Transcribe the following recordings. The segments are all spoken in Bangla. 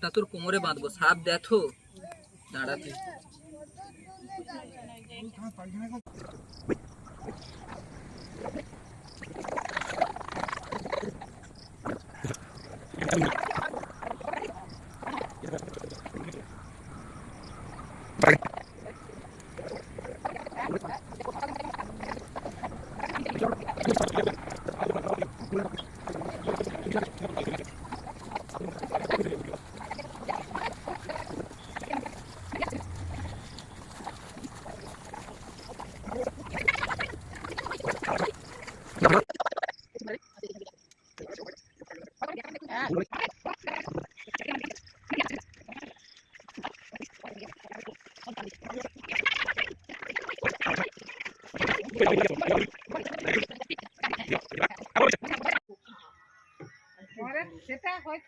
সাপটা তোর কোমরে বাঁধবো। সাপ দেখো দাঁড়াতে। সেটা হয়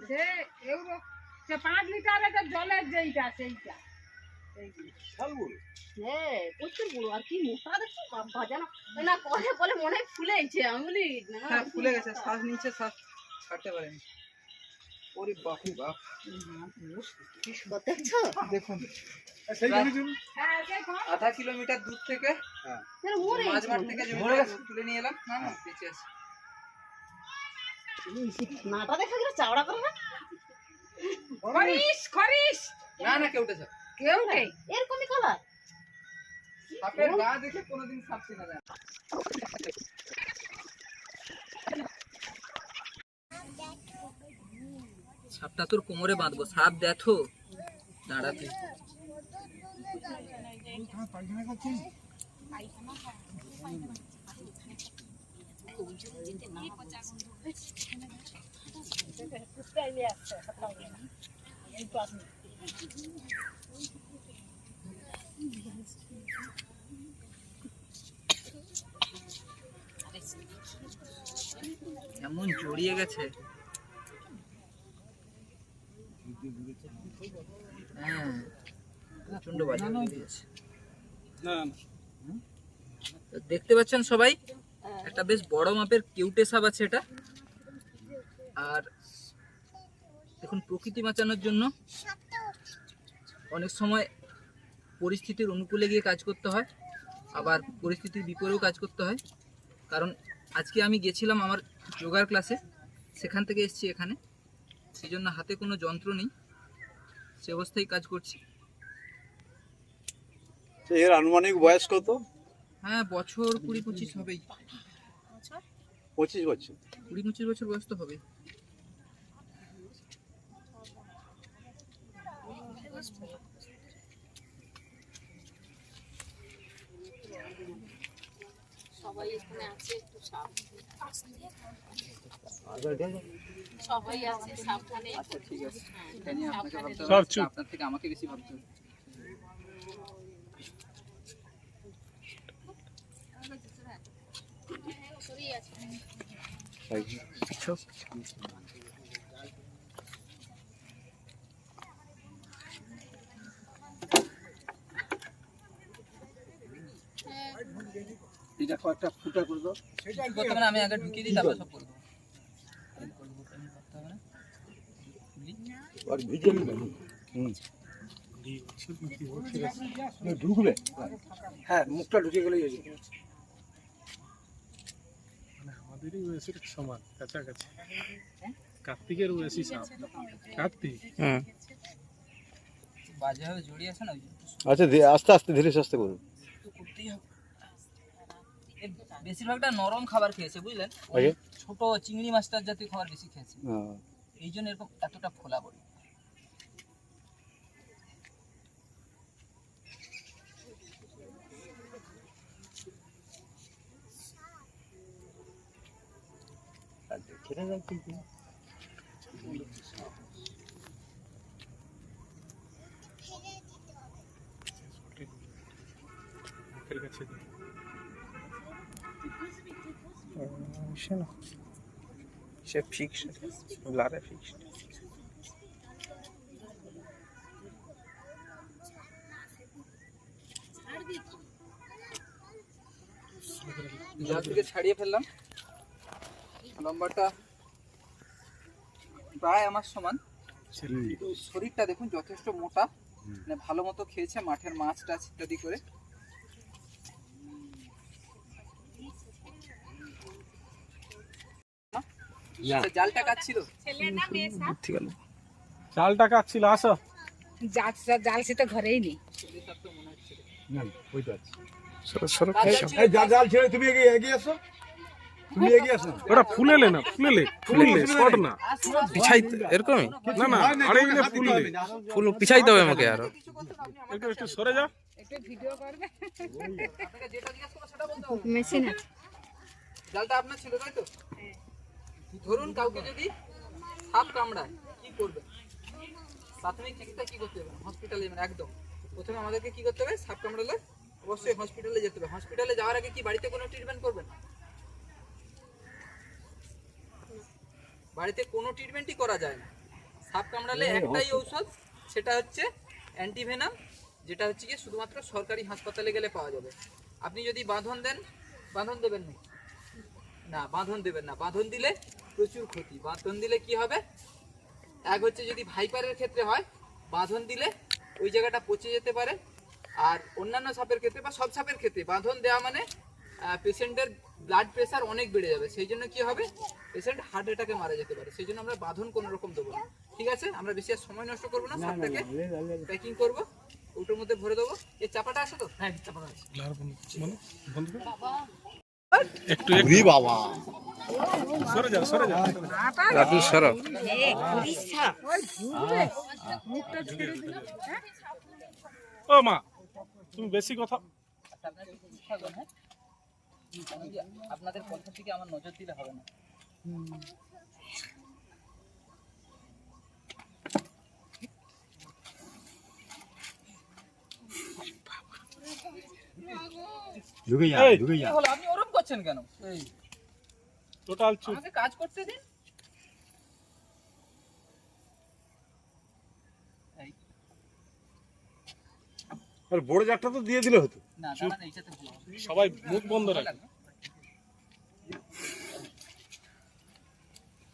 যে এগুলো 5 লিটারের জলের যেইটা সেইটা হ্যাঁ প্রচুর বড়। আর কি মোটা দেখছো ভাজানো না করে বলে মনে হয় ফুলেছে আঙুলি না। হ্যাঁ ফুলে গেছে, শ্বাস নিচে শ্বাস ছাড়তে পারেনি। ওরে বাপরে বাপ, দেখছো দেখুন হ্যাঁ দেখো 0.5 কিলোমিটার দূর থেকে মাঝমাঠ থেকে জমিটা তুলে নিয়ে এলাম। না না বেঁচে আছে। নাটা দেখা গেল চাওড়া করে না খরিস খরিস না না কেউ উঠেছে, কেউ নেই এরকমই কালার। সাপের গা দেখে কোনোদিন সাপ চেনা যায় না। সাপটা তোর কোমরে বাঁধবো। সাপ দেখো দাঁড়াতে। এমন জড়িয়ে গেছে। হ্যাঁ প্রচন্ড বাজে দিয়েছে। দেখতে পাচ্ছেন সবাই, একটা বেশ বড় মাপের কিউটে সাপ আছে এটা। আর দেখুন প্রকৃতি বাঁচানোর জন্য অনেক সময় পরিস্থিতির অনুকূলে গিয়ে কাজ করতে হয়, আবার পরিস্থিতির বিপরীতেও কাজ করতে হয়। কারণ আজকে আমি গেছিলাম আমার যোগার ক্লাসে, সেখান থেকে এসেছি এখানে, সেই জন্য হাতে কোনো যন্ত্র নেই, সে অবস্থায় কাজ করছি। এর আনুমানিক বয়স কত? হ্যাঁ বছর 20-25 হবেই। 25 বছর? 20-25 বছর বয়স তো হবেই। সবাই এখানে আছে একটু সবাই আছে সাবধানে। আচ্ছা ঠিক আছে, এটা নিয়ে আপনাকে ভাবতে সব হবে, চুপ। আপনার থেকে আমাকে বেশি ভাবতে হবে। এটা কয়েকটা ফুটা করে দাও। করতে হবে না, আমি আগে ঢুকিয়ে দিই তারপর সব করবো। আর ভিজে ঢুকলে হ্যাঁ মুখটা ঢুকে গেলেই হয়ে যাবে। আমাদেরই ওয়েসির সমান কাছাকাছি। কার্তিকের ওয়েসি সাপ কার্তিক। বাজেভাবে জড়িয়ে আছে না, ওই জন্য আচ্ছা আস্তে আস্তে ধীরে আস্তে করুন। তো করতেই হবে। এর বেশিরভাগটা নরম খাবার খেয়েছে বুঝলেন, আগে ছোট চিংড়ি মাছটার জাতীয় খাবার বেশি খেয়েছে, হ্যাঁ এই জন্য এরকম এতটা ফোলা পড়ে। ছেড়ে দাও কিন্তু। মুখের কাছে সে ফিক্সড লারে ফিক্সড। জল থেকে ছাড়িয়ে ফেললাম। লম্বাটা প্রায় আমার সমান, কিন্তু শরীরটা দেখুন যথেষ্ট মোটা, মানে ভালো মতো খেয়েছে, মাঠের মাছ টাছ ইত্যাদি করে। আচ্ছা, জালটা কাটছিল, চালটা কাটছিল, আসো। জাল সে তো ঘরেই নেই। জাল ছেড়ে তুমি এগিয়ে আসো, তুমি এগিয়ে আসো। ওটা ফুলেলে না, ফুলেলে শর্ট না, পিছাইতে এরকমই না না আড়াই মিলে ফুললে ফুল পিছাইতে হবে আমাকে আরো। একটু একটু সরে যা। একটু ভিডিও করবে। আপনাকে যেটা জিজ্ঞেস করবো সেটা বলতে হবে। মেশিন আছে। জালটা আপনার ছিল তাই তো? ধরুন কাউকে যদি সাপ কামড়ায় কি করবে? প্রাথমিক চিকিৎসা কি করতে হবে? হসপিটালে যাবেন একদম। প্রথমে আমাদেরকে কি করতে হবে? সাপ কামড়ালে অবশ্যই হসপিটালে যেতে হবে। হসপিটালে যাওয়ার আগে কি বাড়িতে কোনো ট্রিটমেন্ট করবেন? বাড়িতে কোনো ট্রিটমেন্টই করা যায় না। সাপ কামড়ালে একটাই ঔষধ, সেটা হচ্ছে অ্যান্টিভেনাম, যেটা হচ্ছে কি শুধুমাত্র সরকারি হাসপাতালে গেলে পাওয়া যাবে। আপনি যদি বাঁধন দেন, বাঁধন দেবেন না, না বাঁধন দেবেন না। বাঁধন দিলে প্রচুর ক্ষতি। বাঁধন দিলে কি হবে? এক হচ্ছে যদি ভাইপারের ক্ষেত্রে হয়, বাঁধন দিলে ওই জায়গাটা পচে যেতে পারে। আর অন্যান্য সাপের ক্ষেত্রে বা সব সাপের ক্ষেত্রে বাঁধন দেওয়া মানে পেশেন্টের ব্লাড প্রেশার অনেক বেড়ে যাবে। সেই জন্য কি হবে? পেশেন্ট হার্ট অ্যাটাকে মারা যেতে পারে। সেই জন্য আমরা বাঁধন কোনো রকম দেবো না। ঠিক আছে, আমরা বেশি আর সময় নষ্ট করবো না। সাপটাকে প্যাকিং করবো, ওটার মধ্যে ভরে দেবো। এই চাপাটা আছে তো? হ্যাঁ, চাপাটা আছে। বন্ধ কর। একটু বাবা সরে যা, সরে যা। রাজু সরো। ও মা, তুমি বেশি কথা। আপনারা একটু চুপ থাকবেন, হ্যাঁ? কারণ কি আপনাদের কথা থেকে আমার নজর দিলে হবে না। ঢুকে যা, এই, ঢুকে কি যা। হলো? আপনি ওরম করছেন কেন? টোটাল চুপ। আমাকে কাজ করতে দিন। এই, আর বড় জারটা তো দিয়ে দিলে হতো। না দাঁড়ান, এইটাতে ভালো হবে। সবাই মুখ বন্ধ রাখে।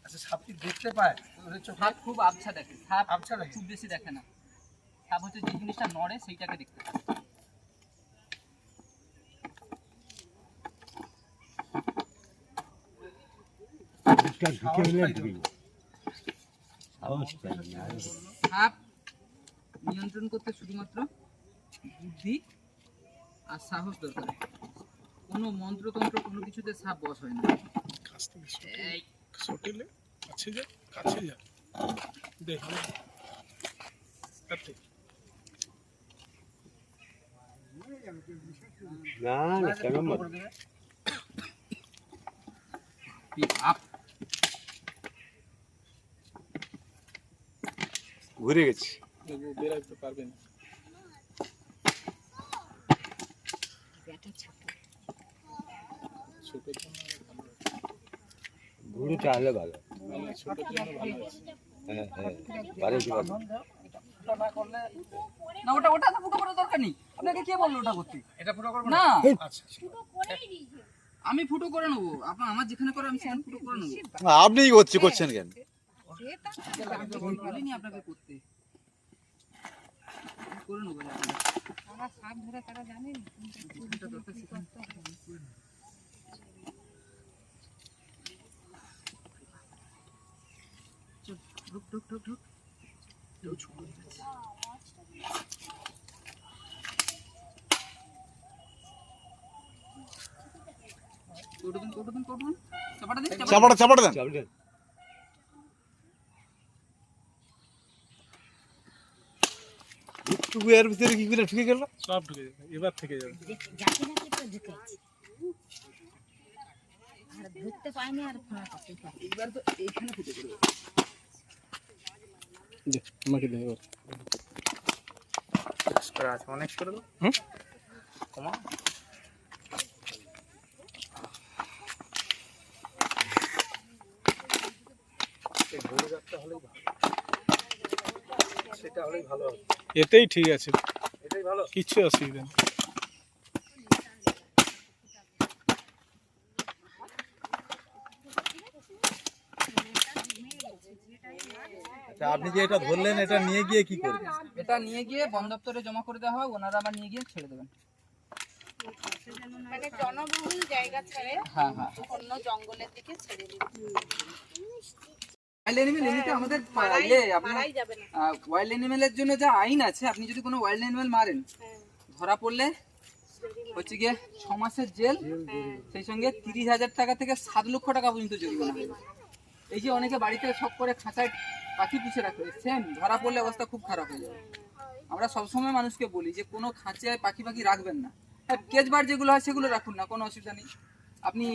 আচ্ছা, সাপ কি দেখতে পায়? সাপ খুব আবছা দেখে, সাপ আবছা দেখে, খুব বেশি দেখে না। সাপ হচ্ছে যে জিনিসটা নড়ে সেইটাকে দেখতে পায়। ঢুকে গেলে ঢুকে যা। সাপ নিয়ন্ত্রণ করতে শুধুমাত্র বুদ্ধি আর সাহস দরকার। কোনো মন্ত্রতন্ত্র কোনো কিছুতে সাপ বশ হয় না। কাছ থেকে সটেলে কাছে যা, কাছে যা। দেখ কাটতে। না না, কেন আপ ঘুরে গেছি। বেরাতে পারবে না। ছোট জন্য ভালো আছে। ঘুরে চাহলে ভালো। ছোট জন্য ভালো আছে। হ্যাঁ হ্যাঁ, পারে কি পারে। না, ওটা ওটা তো ফুটো করার দরকার নেই। আপনাকে কে বললো ওটা করতে? এটা ফুটো করব না। আচ্ছা আমি ফুটো করে নেবো। আপনার আমার যেখানে করে আমি সেখানে ফুটো করে নেবো। আপনি করছেন কেন? বলিনি আপনাকে করতে। আমি করে নেবো। তারা সাপ ধরে তারা জানে না। যেটা দরকার সেখানে চল, ঢুক ঢুক ঢুক ঢুক। এও ছোট হয়ে যাচ্ছে। কৌটো দিন, কৌটো দিন, কৌটো দিন। চাপাটা দিন, চাপাটা দেন। একটু এর ভিতরে কি করে ঢুকে গেল? সব ঢুকে যাবে, এবার থেকে যাবে। ধরতে পাইনি আর ফোনা করতে পারি। এইবার তো এইখানে ফুটো করবো। দে আমাকে দে এবার। করে আছে অনেক করে দাও। কমা। সেটা হলেই ভালো হবে। এতেই ঠিক আছে, এটাই ভালো। কিচ্ছু অসুবিধা নেই। তা আপনি যে এটা ধরলেন, এটা নিয়ে গিয়ে কি করবেন? এটা নিয়ে গিয়ে বন দপ্তরে জমা করে দেওয়া হয়, ওনারা আবার নিয়ে গিয়ে ছেড়ে দেবেন। মানে জনবহুল জায়গা ছেড়ে হ্যাঁ হ্যাঁ। অন্য জঙ্গলের দিকে ছেড়ে দিন। ওয়াইল্ড অ্যানিমেল এমনিতে আমাদের আপনার মারাই যাবে না। ওয়াইল্ড অ্যানিমেলের জন্য যা আইন আছে, আপনি যদি কোনো ওয়াইল্ড অ্যানিমেল মারেন, ধরা পড়লে হচ্ছে গিয়ে 6 মাসের জেল, সেই সঙ্গে 30,000 টাকা থেকে 7 লক্ষ টাকা পর্যন্ত জরিমানা হবে। এই যে অনেকে বাড়িতে শখ করে খাঁচায় পাখি পুষে রাখে, সেম ধরা পড়লে অবস্থা খুব খারাপ হয়ে যাবে। আমরা সবসময় মানুষকে বলি যে কোনো খাঁচায় পাখি রাখবেন না। হ্যাঁ, কেজ বার যেগুলো হয় সেগুলো রাখুন না, কোনো অসুবিধা নেই। আপনি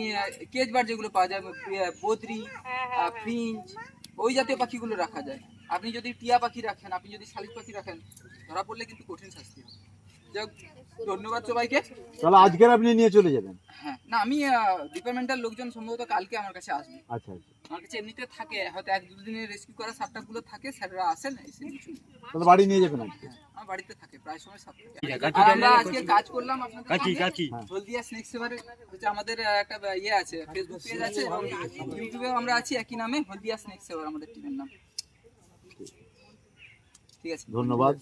কেজ বার যেগুলো পাওয়া যায়, বদ্রি, ফ্রিঞ্চ, ওই জাতীয় পাখিগুলো রাখা যায়। আপনি যদি টিয়া পাখি রাখেন, আপনি যদি শালিক পাখি রাখেন, ধরা পড়লে কিন্তু কঠিন শাস্তি হবে। যাক, ধন্যবাদ সবাইকে। তাহলে আজকের আপনি নিয়ে চলে যাবেন? হ্যাঁ, না আমি ডিপার্টমেন্টাল লোকজন সম্ভবত কালকে আমার কাছে আসবে। আচ্ছা আচ্ছা, আমার কাছে এমনিতে থাকে, হয়তো 1-2 দিনের রেস্কিউ করা সাপটাগুলো থাকে, স্যাররা আসেন এসে নিয়ে চলে যান। তাহলে বাড়ি নিয়ে যাবেন আজকে? আমার বাড়িতে থাকে প্রায় সময় সাপ থাকে। আর আমরা আজকে কাজ করলাম আপনাদের সঙ্গে। হলদিয়া স্নেক সেভারে হচ্ছে আমাদের একটা ইয়ে আছে, ফেসবুক পেজ আছে এবং ইউটিউবেও আমরা আছি একই নামে, হলদিয়া স্নেক সেভার আমাদের টিমের নাম। ঠিক আছে, ধন্যবাদ।